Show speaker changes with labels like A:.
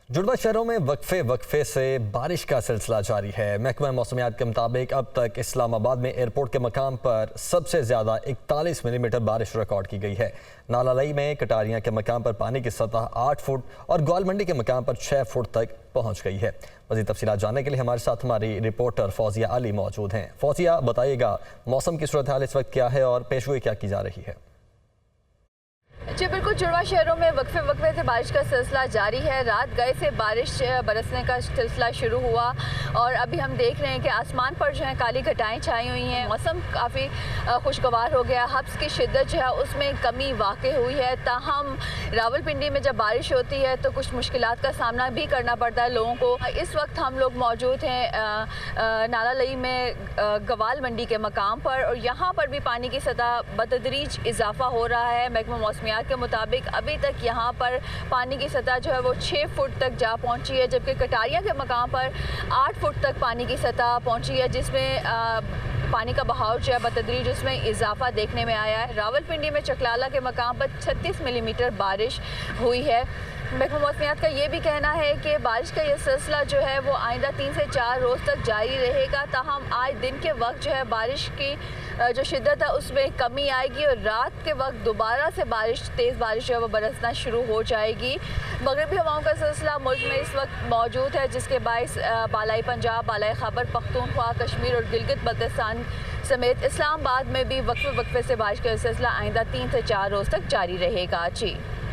A: जुड़वा शहरों में वक्फे वक्फे से बारिश का सिलसिला जारी है। महकमा मौसमियात के मुताबिक अब तक इस्लामाबाद में एयरपोर्ट के मकाम पर सबसे ज़्यादा 41 मिलीमीटर बारिश रिकॉर्ड की गई है। नालालई में कटारियाँ के मकाम पर पानी की सतह 8 फुट और ग्वालमंडी के मकाम पर 6 फुट तक पहुँच गई है। मज़ीद तफसीलात जानने के लिए हमारे साथ हमारी रिपोर्टर फौजिया अली मौजूद हैं। फौजिया, बताइएगा मौसम की सूरत हाल इस वक्त क्या है और पेशगोई क्या की जा रही है?
B: जी बिल्कुल, जुड़वा शहरों में वक्फे वक्फे से बारिश का सिलसिला जारी है। रात गए से बारिश बरसने का सिलसिला शुरू हुआ और अभी हम देख रहे हैं कि आसमान पर जो है काली घटाएं छाई हुई हैं। मौसम काफ़ी खुशगवार हो गया। हब्स की शिद्दत जो है उसमें कमी वाक़ई हुई है। ताहम रावलपिंडी में जब बारिश होती है तो कुछ मुश्किलात का सामना भी करना पड़ता है लोगों को। इस वक्त हम लोग मौजूद हैं नालालई में गवाल मंडी के मकाम पर और यहाँ पर भी पानी की सतह बतदरीज इजाफा हो रहा है। महकमा मौसमियात के मुताबिक अभी तक यहाँ पर पानी की सतह जो है वो 6 फुट तक जा पहुँची है, जबकि कटारिया के मकाम पर 8 फुट तक पानी की सतह पहुँची है, जिसमें पानी का बहाव जो है बतदरीज उसमें इजाफा देखने में आया है। रावलपिंडी में चकलाला के मकाम पर 36 मिलीमीटर बारिश हुई है। महकमा मौसमियात का ये भी कहना है कि बारिश का ये सिलसिला जो है वो आइंदा 3 से 4 रोज़ तक जारी रहेगा। ताहम आज दिन के वक्त जो है बारिश की जो शिद्दत है उसमें कमी आएगी और रात के वक्त दोबारा से तेज़ बारिश जो है वो बरसना शुरू हो जाएगी। मगरबी हवाओं का सिलसिला मुल्क में इस वक्त मौजूद है, जिसके बायस बालाई पंजाब, बालाई खैबर पख्तूनख्वा, कश्मीर और गिलगित बल्तिस्तान समेत इस्लामाबाद में भी वक्फे वक्फे से बारिश का सिलसिला आइंदा 3 से 4 रोज़ तक जारी रहेगा। जी।